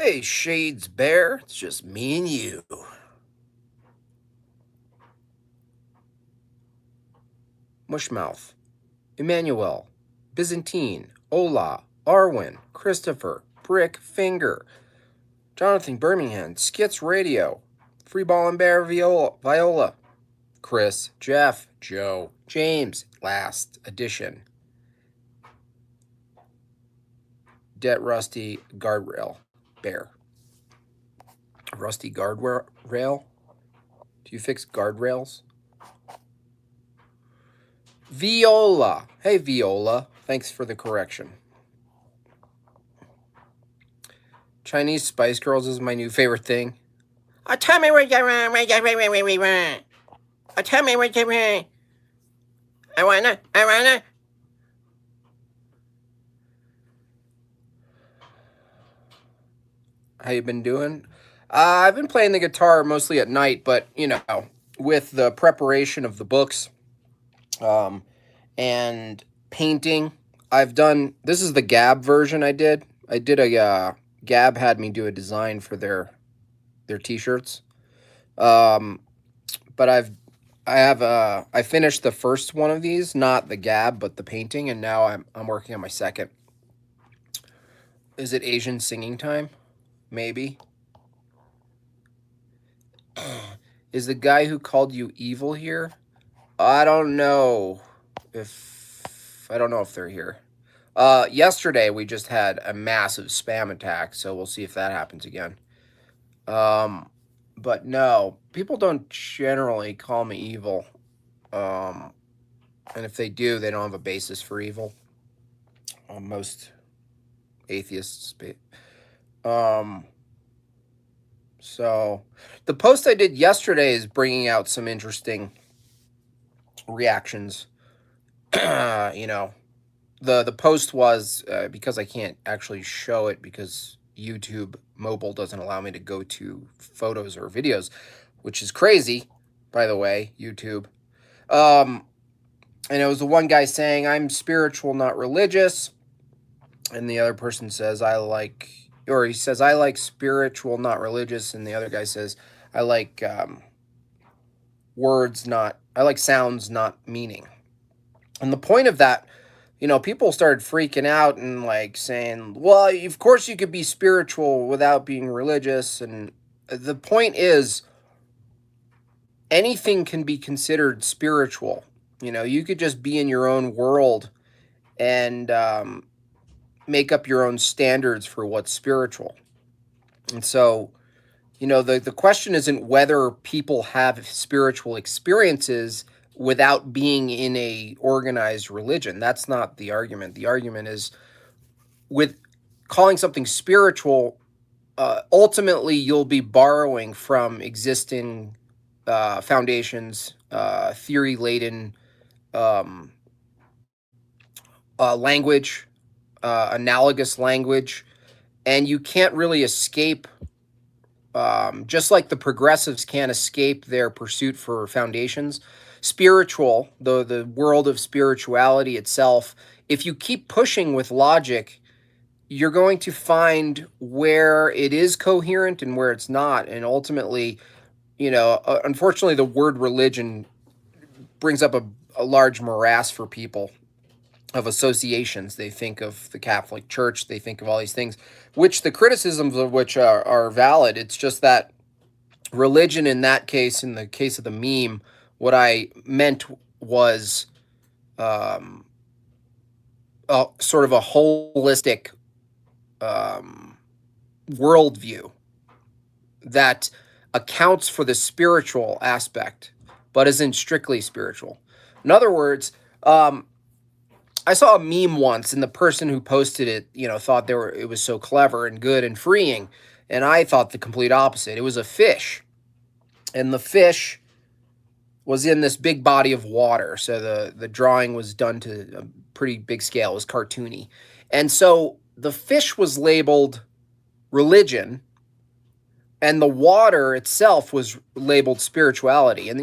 Hey, Shades Bear, it's just me and you. Mushmouth, Emmanuel, Byzantine, Ola, Arwen, Christopher, Brick, Finger, Jonathan Birmingham, Skits Radio, Freeball and Bear Viola, Chris, Jeff, Joe, James, Last Edition, Det Rusty, Guardrail, Bear. Rusty Guardrail? Do you fix guardrails? Viola. Hey, Viola. Thanks for the correction. Chinese Spice Girls is my new favorite thing. Tell me what you want. Tell me what you want. I wanna. How you been doing? I've been playing the guitar mostly at night, but, with the preparation of the books, and painting, this is the Gab version I did. Gab had me do a design for their t-shirts. But I finished the first one of these, not the Gab, but the painting, and now I'm working on my second. Is it Asian singing time? Maybe. Is the guy who called you evil here? I don't know if they're here. Yesterday we just had a massive spam attack, so we'll see if that happens again. But no, people don't generally call me evil. And if they do, they don't have a basis for evil. Most atheists. So the post I did yesterday is bringing out some interesting reactions. The post was because I can't actually show it because YouTube mobile doesn't allow me to go to photos or videos, which is crazy, by the way, YouTube. And it was the one guy saying, I'm spiritual, not religious. And the other person says, I like spiritual, not religious. And the other guy says, I like sounds, not meaning. And the point of that, people started freaking out and saying, well, of course you could be spiritual without being religious. And the point is, anything can be considered spiritual. You could just be in your own world and make up your own standards for what's spiritual. And so, the question isn't whether people have spiritual experiences without being in a organized religion. That's not the argument. The argument is with calling something spiritual, ultimately you'll be borrowing from existing foundations, theory-laden language, analogous language, and you can't really escape, just like the progressives can't escape their pursuit for foundations. Spiritual, the world of spirituality itself, if you keep pushing with logic, you're going to find where it is coherent and where it's not. And ultimately, unfortunately, the word religion brings up a large morass for people of associations. They think of the Catholic Church, they think of all these things, which the criticisms of which are valid. It's just that religion in that case, in the case of the meme, what I meant was sort of a holistic worldview that accounts for the spiritual aspect, but isn't strictly spiritual. In other words, I saw a meme once, and the person who posted it, thought it was so clever and good and freeing, and I thought the complete opposite. It was a fish, and the fish was in this big body of water, so the drawing was done to a pretty big scale. It was cartoony, and so the fish was labeled religion, and the water itself was labeled spirituality. And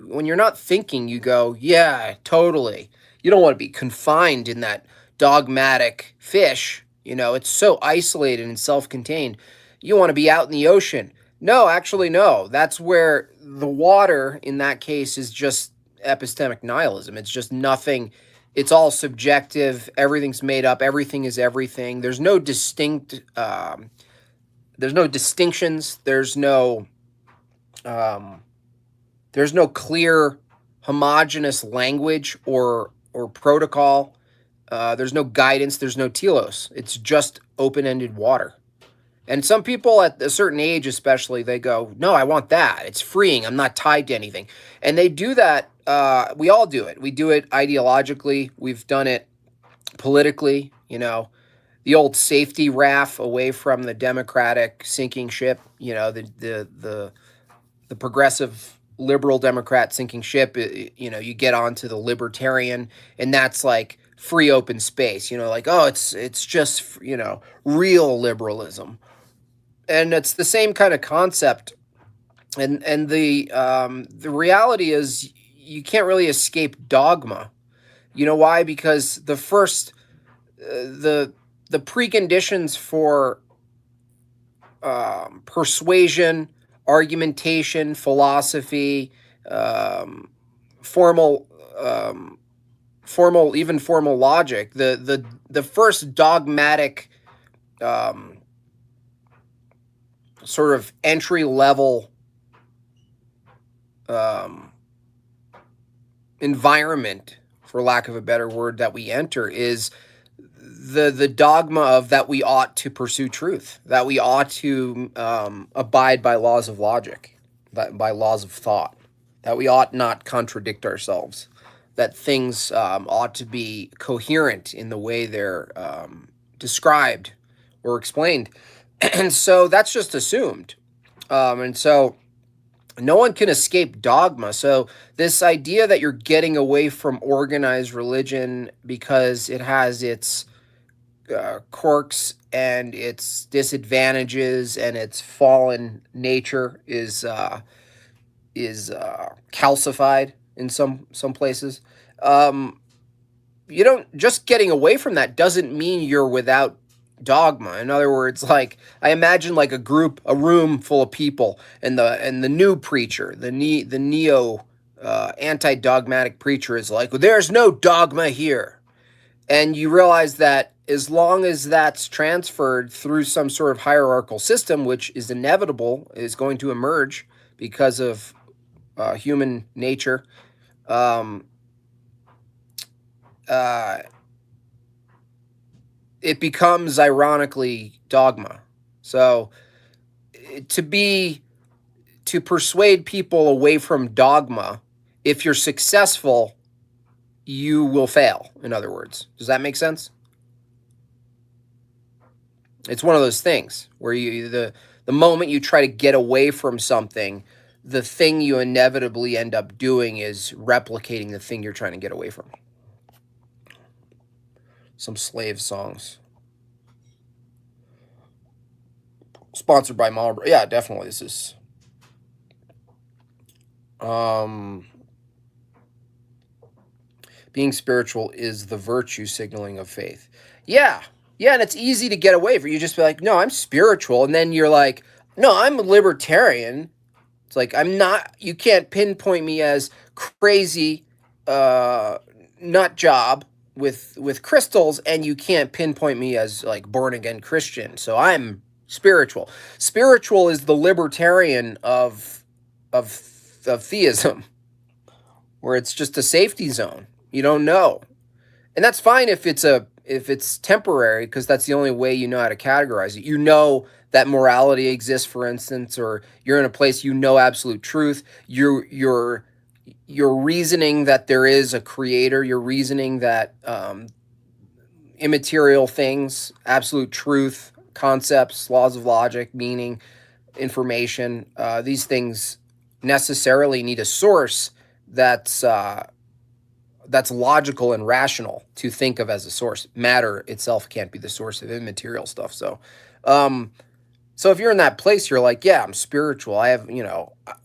when you're not thinking, you go, yeah, totally. You don't want to be confined in that dogmatic fish. It's so isolated and self-contained. You want to be out in the ocean. No, actually, no. That's where the water in that case is just epistemic nihilism. It's just nothing. It's all subjective. Everything's made up. Everything is everything. There's no distinctions. Um, there's no clear homogeneous language or protocol. There's no guidance. There's no telos. It's just open-ended water. And some people at a certain age, especially, they go, "No, I want that. It's freeing. I'm not tied to anything." And they do that. We all do it. We do it ideologically. We've done it politically. The old safety RAF away from the democratic sinking ship. The progressive liberal Democrat sinking ship. You get onto the libertarian, and that's like free open space. Like, oh, it's just real liberalism. And it's the same kind of concept, and the reality is you can't really escape dogma. You know why? Because the preconditions for persuasion, argumentation, philosophy, formal even formal logic, the first dogmatic sort of entry level environment, for lack of a better word, that we enter is the dogma of that we ought to pursue truth, that we ought to abide by laws of logic, by laws of thought, that we ought not contradict ourselves, that things ought to be coherent in the way they're described or explained. And so that's just assumed. And so no one can escape dogma. So this idea that you're getting away from organized religion because it has its quirks and its disadvantages and its fallen nature is calcified in some places. You don't just getting away from that doesn't mean you're without dogma. In other words, like I imagine like a room full of people, and the new preacher, the neo anti-dogmatic preacher is like, well, there's no dogma here. And you realize that as long as that's transferred through some sort of hierarchical system, which is inevitable, is going to emerge because of human nature, it becomes ironically dogma. So to persuade people away from dogma, if you're successful, you will fail. In other words, does that make sense? It's one of those things where the moment you try to get away from something, the thing you inevitably end up doing is replicating the thing you're trying to get away from. Some slave songs. Sponsored by Marlboro. Yeah, definitely. This is being spiritual is the virtue signaling of faith. Yeah. Yeah, and it's easy to get away from. You just be like, no, I'm spiritual. And then you're like, no, I'm a libertarian. It's like, I'm not, you can't pinpoint me as crazy nut job with crystals, and you can't pinpoint me as like born again Christian. So I'm spiritual. Spiritual is the libertarian of theism, where it's just a safety zone. You don't know. And that's fine if it's temporary, because that's the only way you know how to categorize it. You know that morality exists, for instance, or you're in a place you know absolute truth. You're reasoning that there is a creator. You're reasoning that immaterial things, absolute truth, concepts, laws of logic, meaning, information, these things necessarily need a source that's logical and rational to think of as a source. Matter itself can't be the source of immaterial stuff. So if you're in that place, you're like, yeah, I'm spiritual. I have,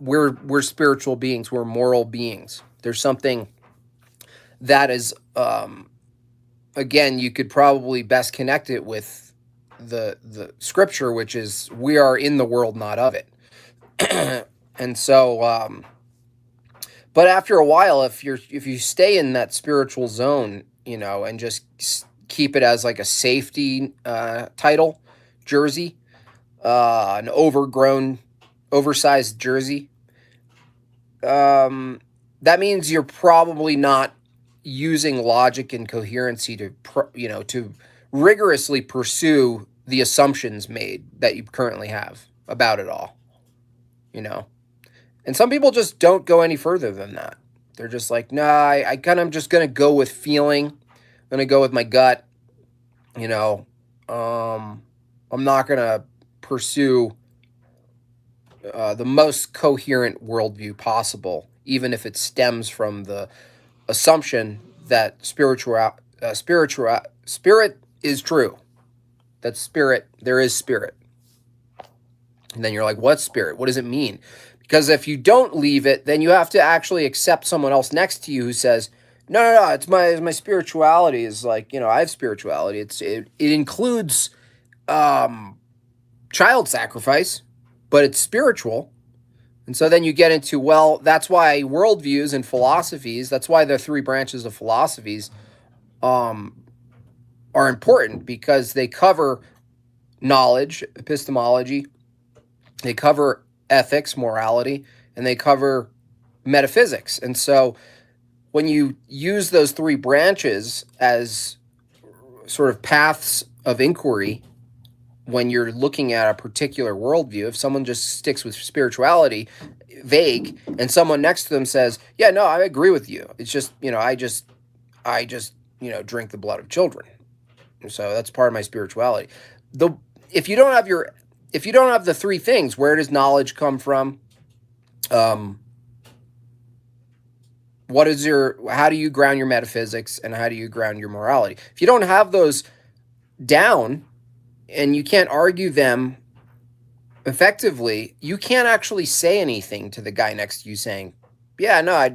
we're spiritual beings. We're moral beings. There's something that is, again, you could probably best connect it with the scripture, which is we are in the world, not of it. And so, but after a while, if you stay in that spiritual zone, and just keep it as like a safety title jersey, an oversized jersey, that means you're probably not using logic and coherency to rigorously pursue the assumptions made that you currently have about it all, and some people just don't go any further than that. They're just like, nah, I kind of just gonna go with feeling. I'm gonna go with my gut. I'm not gonna pursue the most coherent worldview possible, even if it stems from the assumption that spirit is true. That there is spirit. And then you're like, what's spirit? What does it mean? Because if you don't leave it, then you have to actually accept someone else next to you who says, no, it's my spirituality is like, I have spirituality. It includes child sacrifice, but it's spiritual. And so then you get into, well, that's why worldviews and philosophies, that's why the three branches of philosophies are important, because they cover knowledge, epistemology, they cover ethics, morality, and they cover metaphysics. And so when you use those three branches as sort of paths of inquiry, when you're looking at a particular worldview, if someone just sticks with spirituality, vague, and someone next to them says, yeah, no, I agree with you. It's just, I just drink the blood of children. So that's part of my spirituality. If you don't have the three things, where does knowledge come from? How do you ground your metaphysics, and how do you ground your morality? If you don't have those down and you can't argue them effectively, you can't actually say anything to the guy next to you saying, yeah, no, I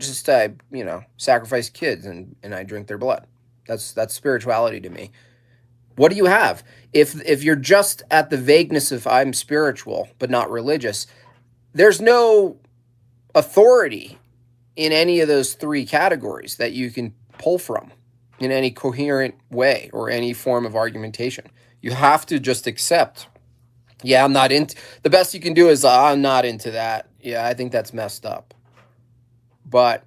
sacrifice kids and I drink their blood. That's spirituality to me. What do you have? If you're just at the vagueness of I'm spiritual but not religious, there's no authority in any of those three categories that you can pull from in any coherent way or any form of argumentation. You have to just accept, yeah, I'm not into, the best you can do is, I'm not into that. Yeah, I think that's messed up. But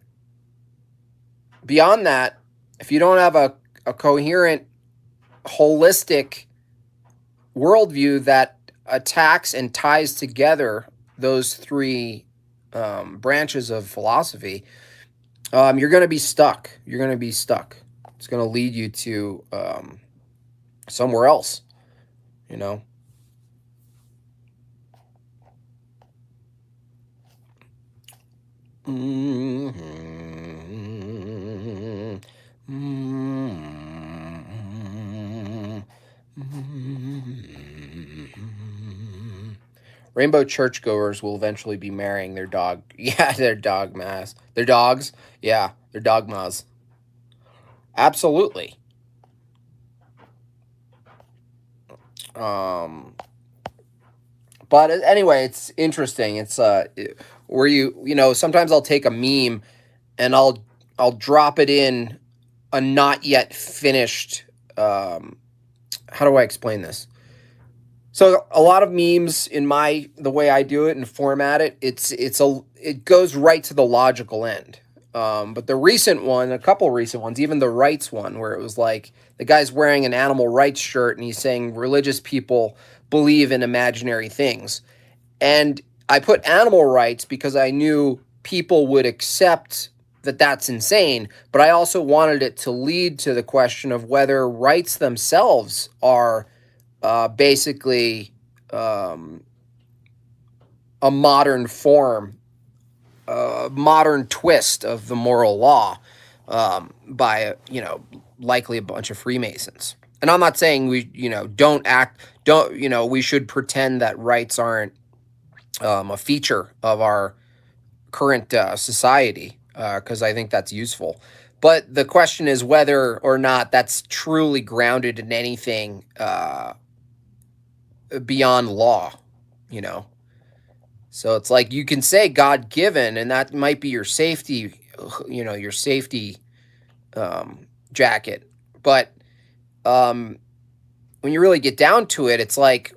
beyond that, if you don't have a coherent, holistic worldview that attacks and ties together those three branches of philosophy, you're going to be stuck. You're going to be stuck. It's going to lead you to somewhere else, Rainbow churchgoers will eventually be marrying their dog. Yeah, their dogmas. Their dogs. Yeah, their dogmas. Absolutely. But anyway, it's interesting. It's where sometimes I'll take a meme and I'll drop it in a not yet finished. How do I explain this? So a lot of memes in the way I do it and format it, it goes right to the logical end. But a couple recent ones, even the rights one, where it was like the guy's wearing an animal rights shirt and he's saying religious people believe in imaginary things. And I put animal rights because I knew people would accept that that's insane, but I also wanted it to lead to the question of whether rights themselves are basically a modern form, a modern twist of the moral law by, likely a bunch of Freemasons. And I'm not saying we should pretend that rights aren't a feature of our current society, because I think that's useful. But the question is whether or not that's truly grounded in anything beyond law, you know. So it's like you can say God given, and that might be your safety, your safety jacket. But um, when you really get down to it, it's like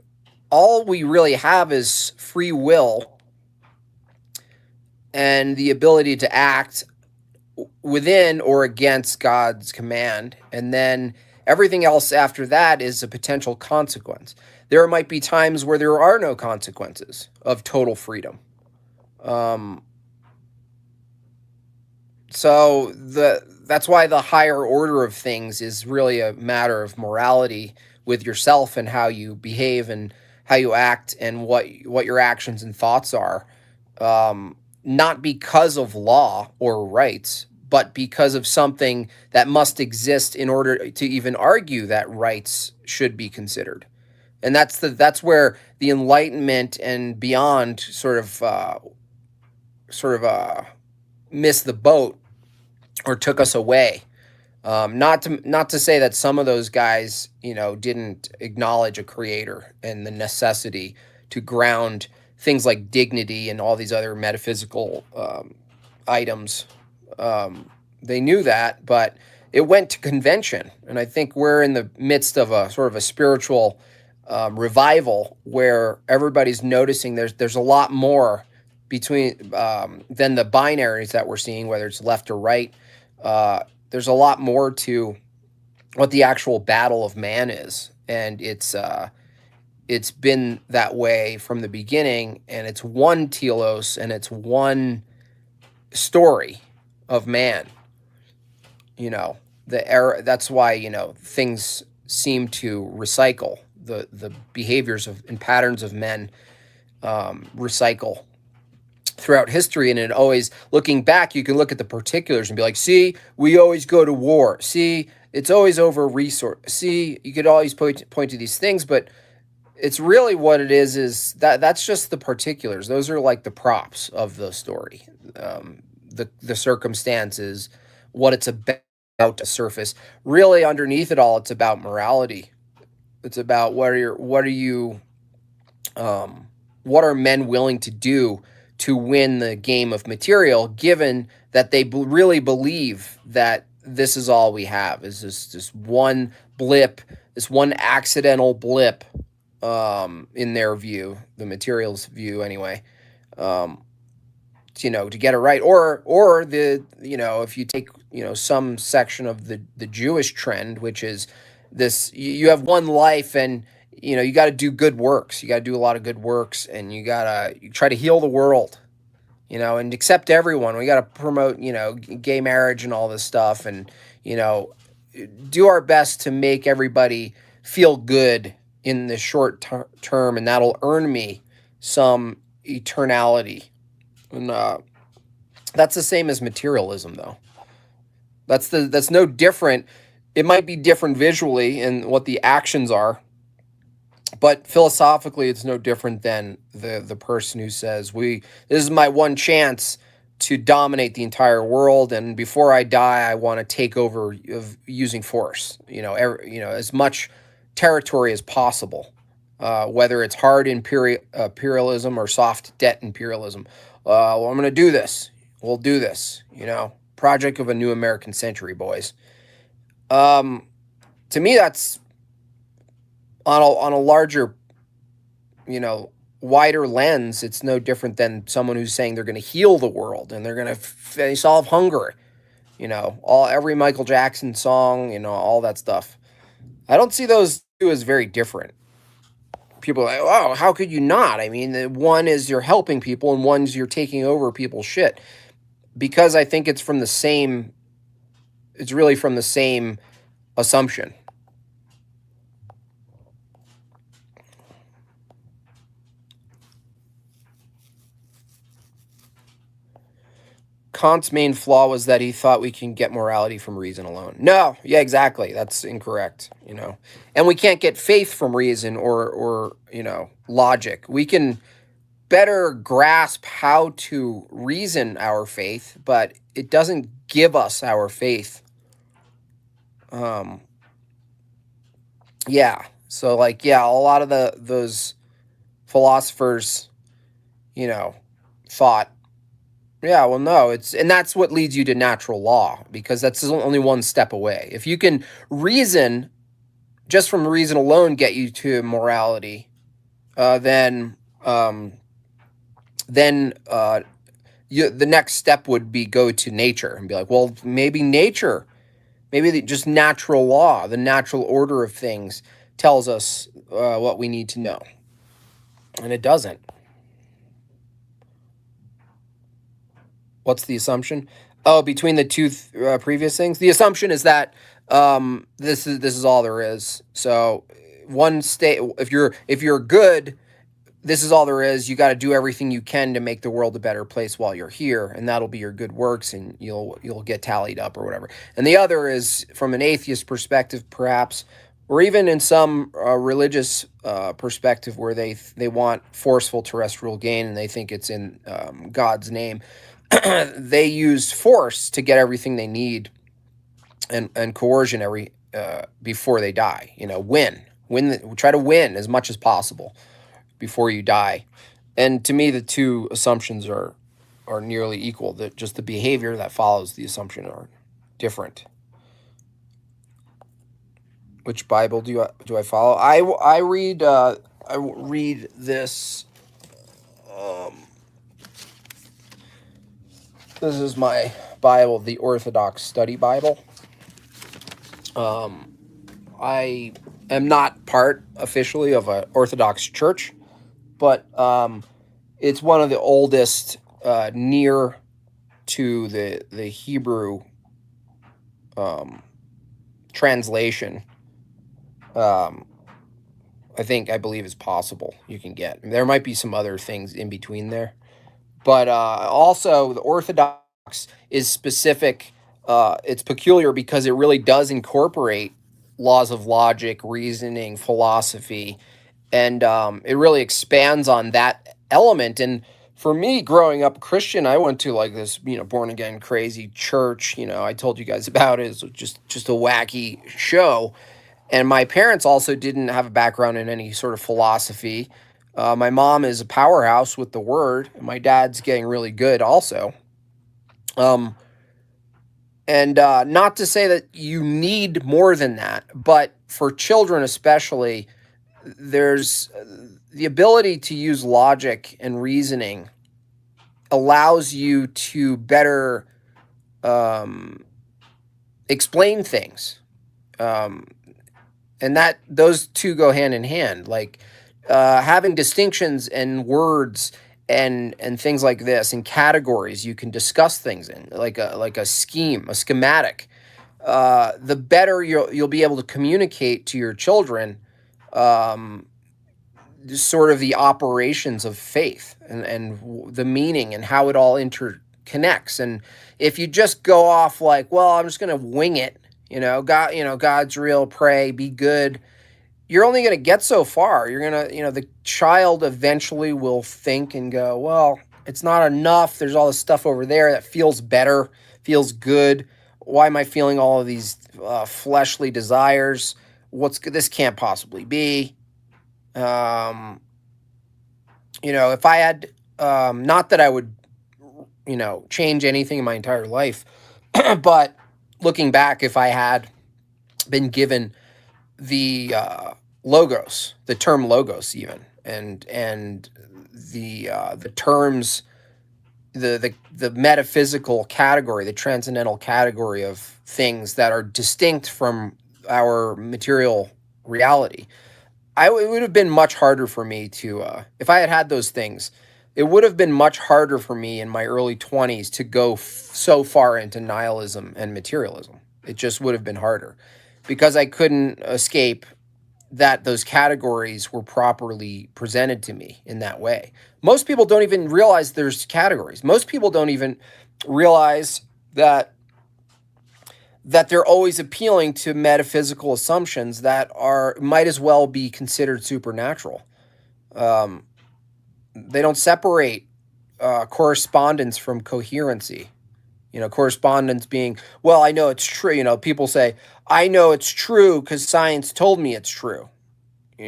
all we really have is free will and the ability to act within or against God's command. And then everything else after that is a potential consequence. There might be times where there are no consequences of total freedom. Um, so that's why the higher order of things is really a matter of morality with yourself and how you behave and how you act and what your actions and thoughts are. Um, Not because of law or rights, but because of something that must exist in order to even argue that rights should be considered. And that's where the Enlightenment and beyond sort of missed the boat or took us away. Not to say that some of those guys, didn't acknowledge a creator and the necessity to ground things like dignity and all these other metaphysical items. They knew that, but it went to convention, and I think we're in the midst of a sort of a spiritual revival where everybody's noticing there's a lot more between than the binaries that we're seeing, whether it's left or right. There's a lot more to what the actual battle of man is, and it's been that way from the beginning, and it's one telos and it's one story of man. The era. That's why things seem to recycle. The behaviors of and patterns of men recycle throughout history, and it always, looking back, you can look at the particulars and be like, see, we always go to war, see, it's always over resource, see, you could always point to these things, but it's really what it is that's just the particulars. Those are like the props of the story, the circumstances, what it's about to surface. Really, underneath it all, it's about morality. It's about what are men willing to do to win the game of material, given that they really believe that this is all we have, is this one blip, this one accidental blip, in their view, the materials view anyway, to get it right, or if you take some section of the Jewish trend, which is this: you have one life, and you got to do good works, you got to do a lot of good works, and you try to heal the world, and accept everyone. We got to promote gay marriage and all this stuff, and do our best to make everybody feel good in the short term, and that'll earn me some eternality. And that's the same as materialism, though. That's no different. It might be different visually in what the actions are, but philosophically, it's no different than the person who says, this is my one chance to dominate the entire world, and before I die, I want to take over of using force. As much territory as possible, whether it's hard imperialism or soft debt imperialism. Well, I'm going to do this. We'll do this. Project of a new American century, boys. To me, that's on a larger, wider lens. It's no different than someone who's saying they're going to heal the world and they're going to solve hunger. Every Michael Jackson song, all that stuff. I don't see those two as very different. People are like, oh, how could you not? I mean, one is you're helping people and one's you're taking over people's shit. Because I think it's really from the same assumption. Kant's main flaw was that he thought we can get morality from reason alone. No, yeah, exactly. That's incorrect, And we can't get faith from reason or logic. We can better grasp how to reason our faith, but it doesn't give us our faith. Yeah. So like, yeah, a lot of those philosophers, you know, thought, yeah, well, no, and that's what leads you to natural law, because that's only one step away. If you can reason, just from reason alone, get you to morality, uh, then um, then the next step would be go to nature and be like, well, maybe nature, maybe just natural law, the natural order of things tells us what we need to know, and it doesn't. What's the assumption? Oh, between the two previous things, the assumption is that this is all there is. So one state, if you're good, this is all there is. You got to do everything you can to make the world a better place while you're here, and that'll be your good works, and you'll get tallied up or whatever. And the other is from an atheist perspective, perhaps, or even in some religious perspective, where they want forceful terrestrial gain, and they think it's in God's name. They use force to get everything they need, and coercion before they die. Try to win as much as possible before you die. And to me, the two assumptions are nearly equal. That just the behavior that follows the assumption are different. Which Bible do I follow? I read this. Um, this is my Bible, the Orthodox Study Bible. Um, I am not part officially of an Orthodox church, but it's one of the oldest near to the Hebrew um, translation. Um, I believe is possible. You can get. There might be some other things in between there, but also the Orthodox is specific. It's peculiar because it really does incorporate laws of logic, reasoning, philosophy, and it really expands on that element. And for me, growing up Christian, I went to like this, born again crazy church. I told you guys about it. It's just a wacky show. And my parents also didn't have a background in any sort of philosophy. My mom is a powerhouse with the word, and my dad's getting really good also. Um, and not to say that you need more than that, but for children especially, there's the ability to use logic and reasoning allows you to better um, explain things. Um, and that those two go hand in hand. Like having distinctions and words and things like this and categories you can discuss things in, like a scheme, a schematic. The better you'll be able to communicate to your children. Um, sort of the operations of faith and the meaning and how it all interconnects. And if you just go off like, well, I'm just going to wing it, God's real, pray, be good, you're only going to get so far. You're going to, the child eventually will think and go, well, it's not enough. There's all this stuff over there that feels better, feels good. Why am I feeling all of these fleshly desires? This can't possibly be. If I had, not that I would, change anything in my entire life, but looking back, if I had been given the logos, the term logos, even, and the terms, the metaphysical category, the transcendental category of things that are distinct from our material reality. It would have been much harder for me to, if I had those things, it would have been much harder for me in my early 20s to go so far into nihilism and materialism. It just would have been harder because I couldn't escape that those categories were properly presented to me in that way. Most people don't even realize there's categories. Most people don't even realize that they're always appealing to metaphysical assumptions that might as well be considered supernatural. They don't separate correspondence from coherency. Correspondence being, well, I know it's true. People say, I know it's true because science told me it's true.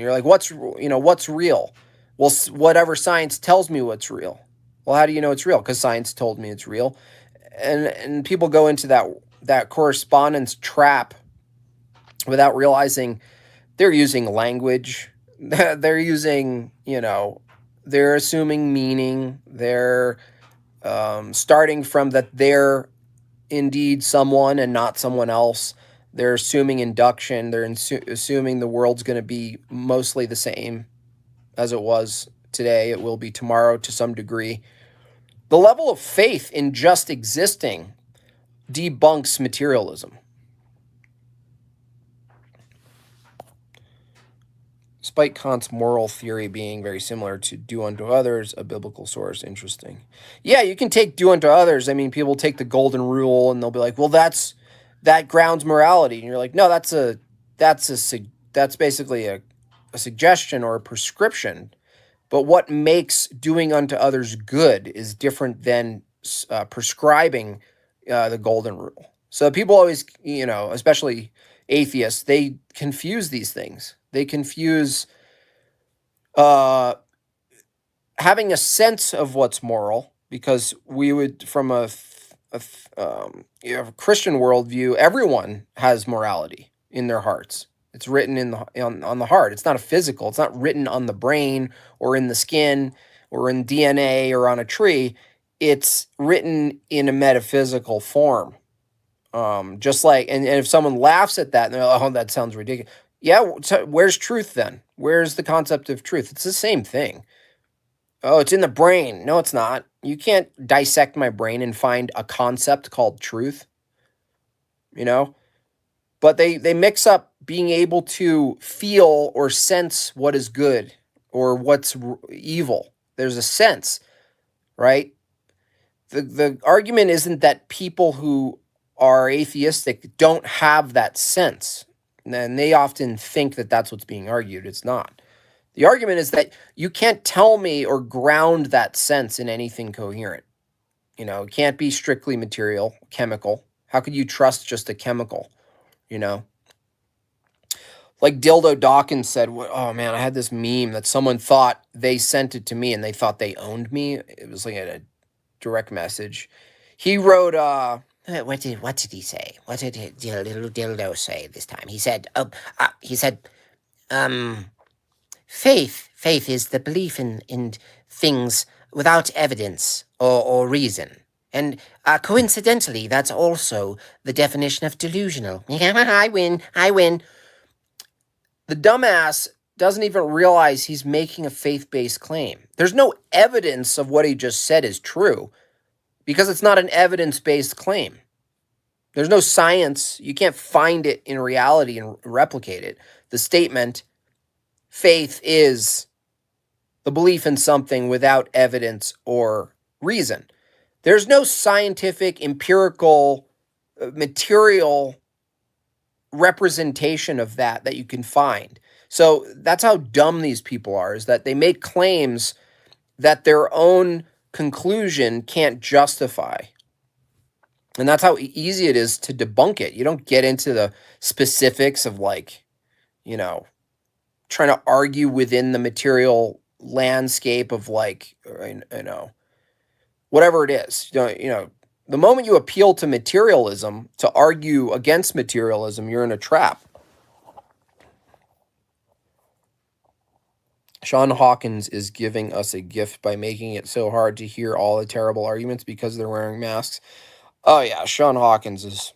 You're like, what's real? Well, whatever science tells me what's real. Well, how do you know it's real? Because science told me it's real. And people go into that correspondence trap without realizing they're using language. They're using, they're assuming meaning. They're starting from that they're indeed someone and not someone else. They're assuming induction. They're assuming the world's going to be mostly the same as it was today. It will be tomorrow to some degree. The level of faith in just existing debunks materialism. Despite Kant's moral theory being very similar to do unto others, a biblical source. Interesting. Yeah, you can take do unto others. I mean, people take the golden rule and they'll be like, well, that grounds morality. And you're like, no, that's basically a suggestion or a prescription. But what makes doing unto others good is different than prescribing the golden rule. So people always, especially atheists, they confuse these things. They confuse having a sense of what's moral, because we would, from a Christian worldview, everyone has morality in their hearts. It's written on the heart. It's not a physical. It's not written on the brain or in the skin or in DNA or on a tree. It's written in a metaphysical form. Just like, and if someone laughs at that and they're like, oh, that sounds ridiculous. Yeah, so where's truth then? Where's the concept of truth? It's the same thing. Oh, it's in the brain. No, it's not. You can't dissect my brain and find a concept called truth. But they mix up being able to feel or sense what is good or what's evil. There's a sense, right? The argument isn't that people who are atheistic don't have that sense. And they often think that that's what's being argued. It's not. The argument is that you can't tell me or ground that sense in anything coherent. It can't be strictly material, chemical. How could you trust just a chemical? Like Dildo Dawkins said, oh man, I had this meme that someone thought they sent it to me and they thought they owned me. It was like a direct message. He wrote, What did he say? What did little Dildo say this time? He said, faith is the belief in things without evidence or reason. And coincidentally, that's also the definition of delusional. I win. The dumbass doesn't even realize he's making a faith-based claim. There's no evidence of what he just said is true because it's not an evidence-based claim. There's no science. You can't find it in reality and replicate it. The statement, faith is the belief in something without evidence or reason. There's no scientific, empirical, material representation of that you can find. So that's how dumb these people are, is that they make claims that their own conclusion can't justify. And that's how easy it is to debunk it. You don't get into the specifics of trying to argue within the material landscape of whatever it is. The moment you appeal to materialism to argue against materialism, you're in a trap. Sean Hawkins is giving us a gift by making it so hard to hear all the terrible arguments because they're wearing masks. Oh yeah, Sean Hawkins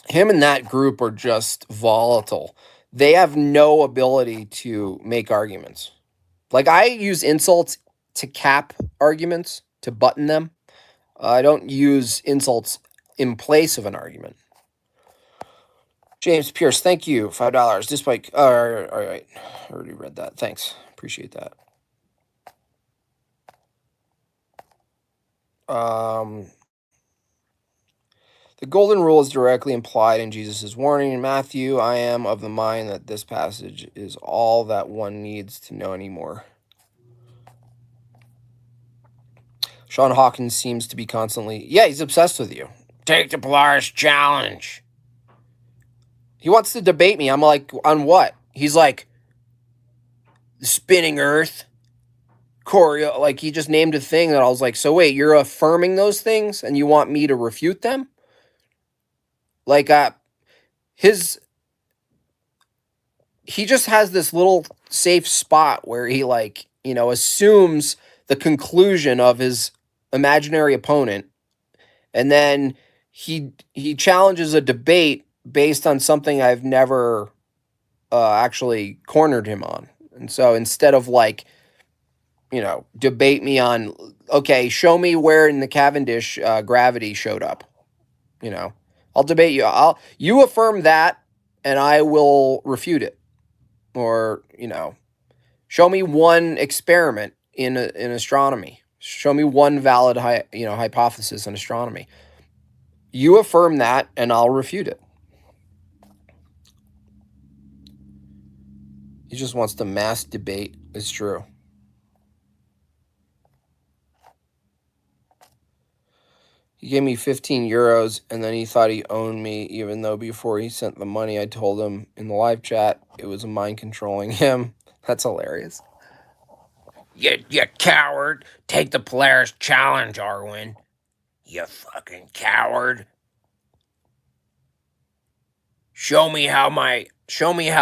him and that group are just volatile. They have no ability to make arguments. Like, I use insults to cap arguments, to button them. I don't use insults in place of an argument. James Pierce, thank you. $5. Despite, all right. I already read that. Thanks. Appreciate that. The golden rule is directly implied in Jesus' warning in Matthew. I am of the mind that this passage is all that one needs to know anymore. Sean Hawkins seems to be constantly, he's obsessed with you. Take the Polaris challenge. He wants to debate me. I'm like, on what? He's like, spinning Earth, Coriolis. Like he just named a thing that I was like, so wait, you're affirming those things and you want me to refute them? Like, his he just has this little safe spot where he like assumes the conclusion of his imaginary opponent, and then he challenges a debate based on something I've never actually cornered him on. And so instead of like debate me on, okay, show me where in the Cavendish gravity showed up, I'll debate you. You affirm that and I will refute it. Or show me one experiment in astronomy. Show me one valid hypothesis in astronomy. You affirm that and I'll refute it. He just wants to mass debate. It's true. He gave me 15 euros and then he thought he owned me, even though before he sent the money, I told him in the live chat it was mind controlling him. That's hilarious. You coward. Take the Polaris challenge, Arwen. You fucking coward. Show me how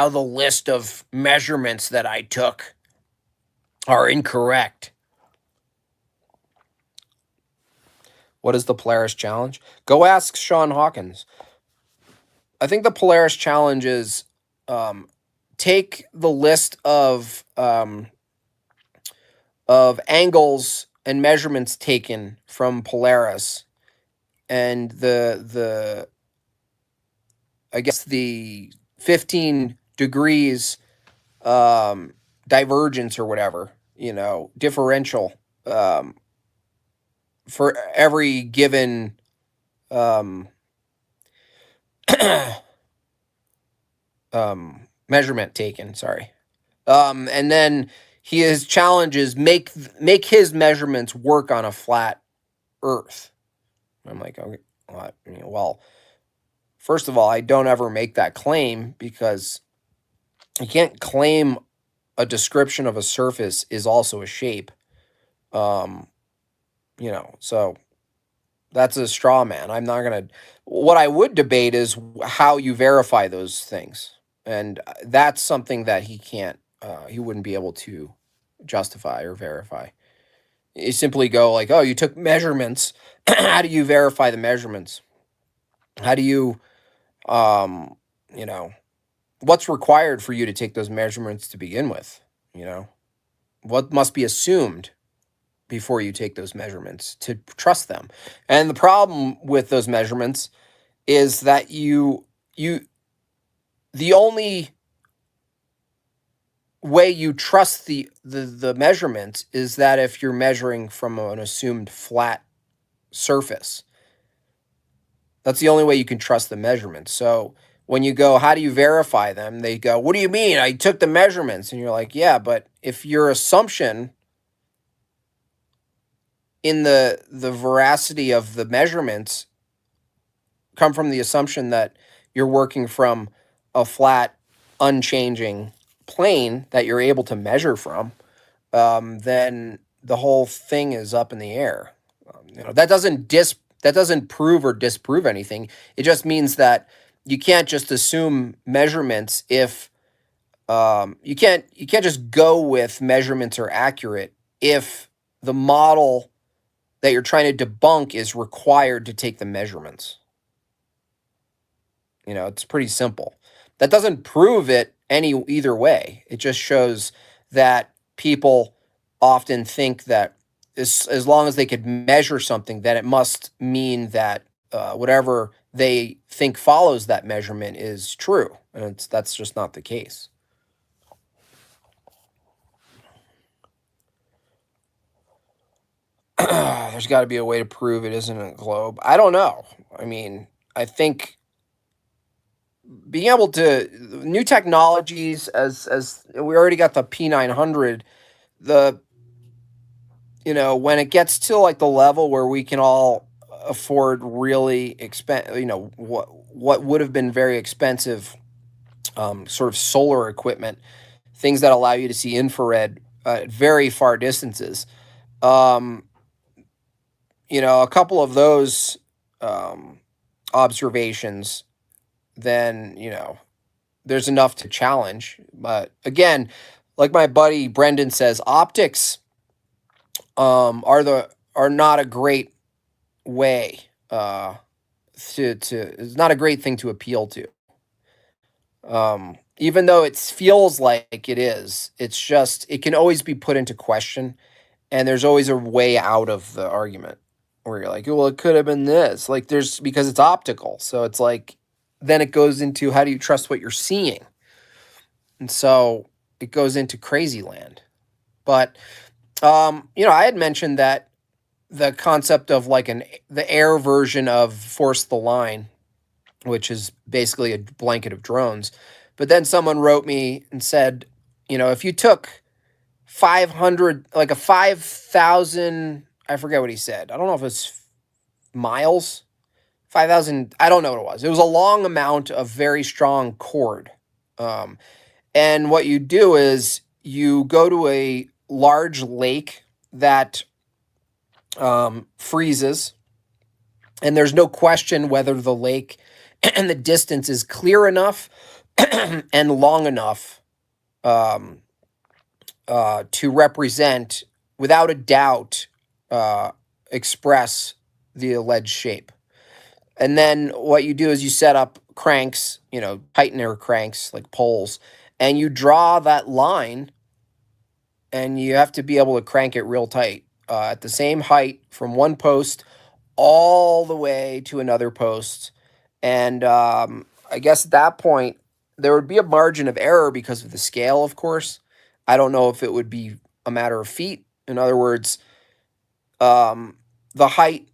the list of measurements that I took are incorrect. What is the Polaris challenge? Go ask Sean Hawkins. I think the Polaris challenge is take the list of angles and measurements taken from Polaris and the I guess the 15 degrees divergence or whatever, differential for every given measurement taken. Sorry. And then his challenge is make his measurements work on a flat Earth. I'm like, okay, well, first of all, I don't ever make that claim because you can't claim a description of a surface is also a shape. So that's a straw man. I'm not going to. What I would debate is how you verify those things. And that's something that he can't, he wouldn't be able to justify or verify. You simply go like, oh, you took measurements. How do you verify the measurements? How do you, what's required for you to take those measurements to begin with? What must be assumed before you take those measurements to trust them? And the problem with those measurements is that the only way you trust the measurements is that if you're measuring from an assumed flat surface. That's the only way you can trust the measurements. So when you go, how do you verify them? They go, what do you mean? I took the measurements. And you're like, yeah, but if your assumption in the veracity of the measurements come from the assumption that you're working from a flat, unchanging plane that you're able to measure from, then the whole thing is up in the air. That doesn't prove or disprove anything. It just means that you can't just assume measurements if you can't just go with measurements are accurate if the model that you're trying to debunk is required to take the measurements. It's pretty simple. That doesn't prove it either way. It just shows that people often think that as long as they could measure something, that it must mean that whatever they think follows that measurement is true. And that's just not the case. There's got to be a way to prove it isn't a globe. I don't know. I mean, I think being able to new technologies as we already got the P900, when it gets to like the level where we can all afford really what would have been very expensive sort of solar equipment, things that allow you to see infrared at very far distances. Um, a couple of those observations, then, there's enough to challenge. But again, like my buddy Brendan says, optics are not a great way to it's not a great thing to appeal to. Even though it feels like it is, it's just it can always be put into question, and there's always a way out of the argument where you're like, well, it could have been this. Like there's because it's optical, so it's like then it goes into how do you trust what you're seeing, and so it goes into crazy land. But I had mentioned that the concept of like the air version of Force the Line, which is basically a blanket of drones. But then someone wrote me and said, if you took 500, like a 5,000, I forget what he said. I don't know if it's miles, 5,000. I don't know what it was. It was a long amount of very strong cord. And what you do is you go to a large lake that freezes, and there's no question whether the lake and the distance is clear enough and long enough to represent, without a doubt, express the alleged shape. And then what you do is you set up cranks, tightener cranks like poles, and you draw that line, and you have to be able to crank it real tight at the same height from one post all the way to another post. And I guess at that point, there would be a margin of error because of the scale, of course. I don't know if it would be a matter of feet. In other words, the height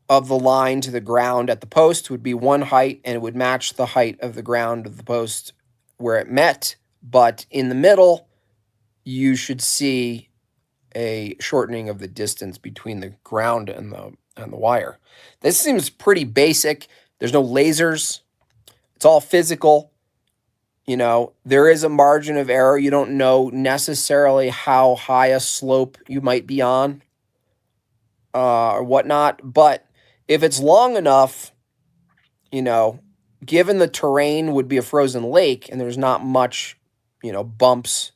of the line to the ground at the post would be one height, and it would match the height of the ground of the post where it met. But in the middle, you should see a shortening of the distance between the ground and the wire. This seems pretty basic. There's no lasers. It's all physical. There is a margin of error. You don't know necessarily how high a slope you might be on or whatnot. But if it's long enough, given the terrain would be a frozen lake and there's not much, bumps,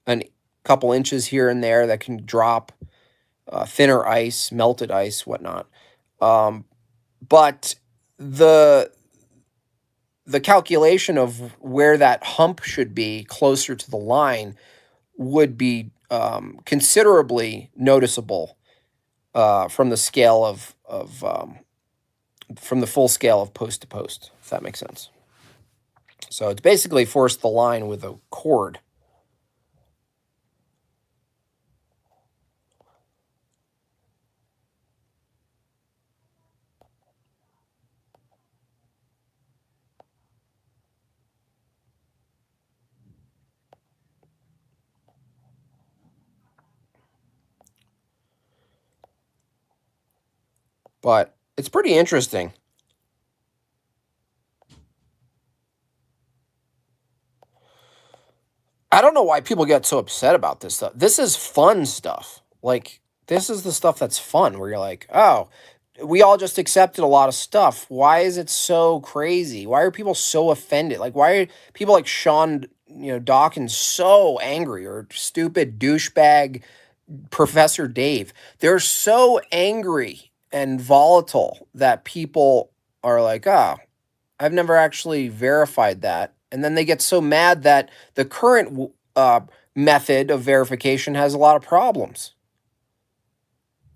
a couple inches here and there that can drop thinner ice, melted ice, whatnot. But the calculation of where that hump should be closer to the line would be considerably noticeable from the scale from the full scale of post to post, if that makes sense. So it's basically Force the Line with a cord. But it's pretty interesting. I don't know why people get so upset about this stuff. This is fun stuff. Like, this is the stuff that's fun where you're like, oh, we all just accepted a lot of stuff. Why is it so crazy? Why are people so offended? Like, why are people like Sean, Dawkins so angry, or stupid douchebag Professor Dave? They're so angry and volatile that people are like, oh, I've never actually verified that. And then they get so mad that the current method of verification has a lot of problems.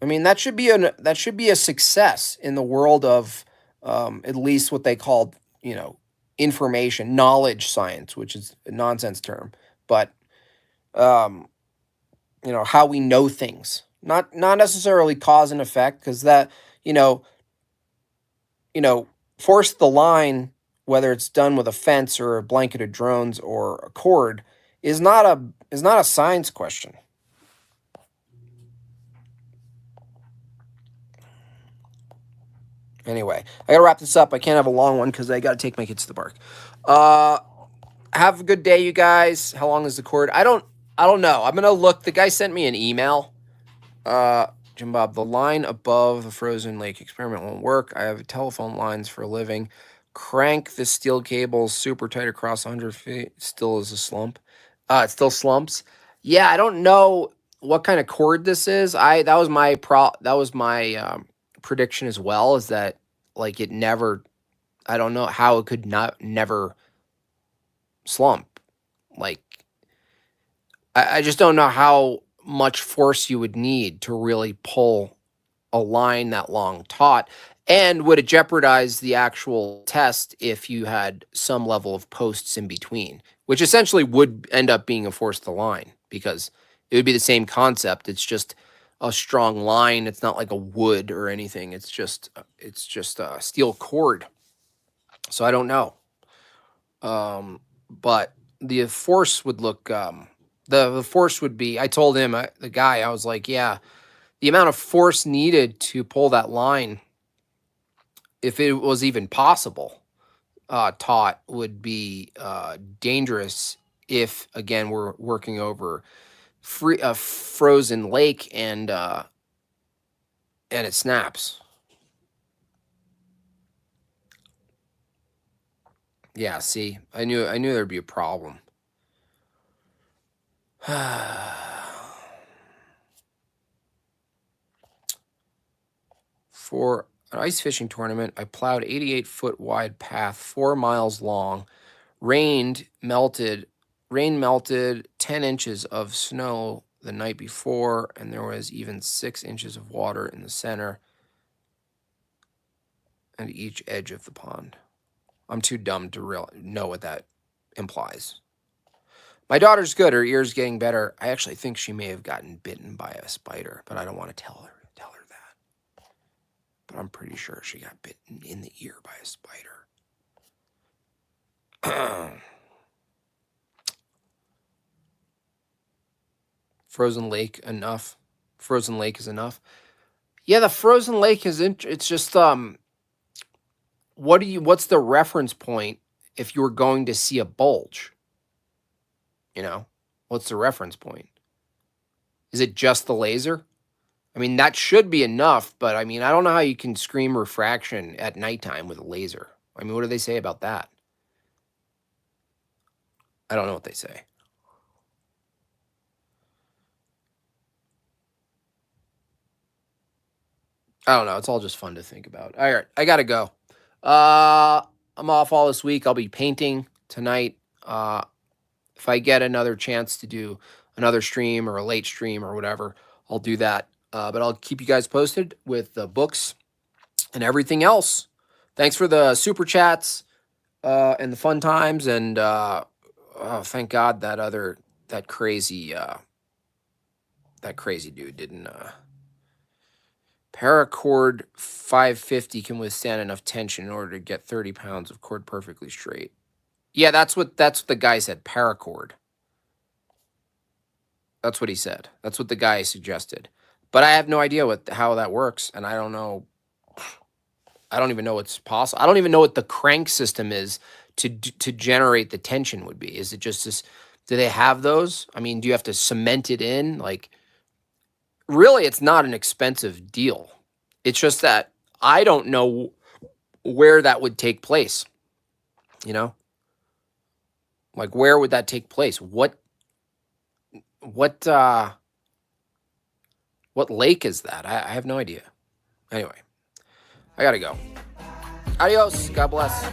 I mean, that should be a success in the world of at least what they called, information, knowledge science, which is a nonsense term. But how we know things, not necessarily cause and effect, because that, Force the Line, whether it's done with a fence or a blanket of drones or a cord, is not a science question. Anyway, I gotta wrap this up. I can't have a long one because I gotta take my kids to the park. have a good day, you guys. How long is the cord? I don't know. I'm gonna look. The guy sent me an email. Jim Bob, the line above the frozen lake experiment won't work. I have telephone lines for a living. Crank the steel cables super tight across 100 feet. Still is a slump. It still slumps. Yeah, I don't know what kind of cord this is. That was my prediction as well. Is that like it never? I don't know how it could never slump. Like I just don't know how much force you would need to really pull a line that long taut. And would it jeopardize the actual test if you had some level of posts in between, which essentially would end up being a force to line because it would be the same concept. It's just a strong line. It's not like a wood or anything. It's just a steel cord. So I don't know. But the force would look the force would be, I told him, the guy, I was like, yeah, the amount of force needed to pull that line, if it was even possible, taut, would be dangerous if, again, we're working over a frozen lake and it snaps. Yeah, see, I knew there'd be a problem. For an ice fishing tournament, I plowed 88-foot wide path, 4 miles long. Rain melted 10 inches of snow the night before, and there was even 6 inches of water in the center and each edge of the pond. I'm too dumb to know what that implies. My daughter's good. Her ear's getting better. I actually think she may have gotten bitten by a spider, but I don't want to tell her that. But I'm pretty sure she got bitten in the ear by a spider. Frozen lake enough. Frozen lake is enough. Yeah, the frozen lake is it's just what's the reference point if you're going to see a bulge? You know, what's the reference point? Is it just the laser? I mean, that should be enough, but I mean, I don't know how you can scream refraction at nighttime with a laser. I mean, what do they say about that? I don't know what they say. I don't know. It's all just fun to think about. All right, I gotta go. I'm off all this week. I'll be painting tonight. If I get another chance to do another stream or a late stream or whatever, I'll do that. But I'll keep you guys posted with the books and everything else. Thanks for the super chats and the fun times. And thank God that crazy dude didn't. Paracord 550 can withstand enough tension in order to get 30 pounds of cord perfectly straight. Yeah, that's what the guy said. Paracord. That's what he said. That's what the guy suggested. But I have no idea how that works, and I don't know. I don't even know what's possible. I don't even know what the crank system is to generate the tension would be. Is it just this? Do they have those? I mean, do you have to cement it in? Like, really, it's not an expensive deal. It's just that I don't know where that would take place. You know? Like, where would that take place? What lake is that? I have no idea. Anyway, I gotta go. Adios. God bless.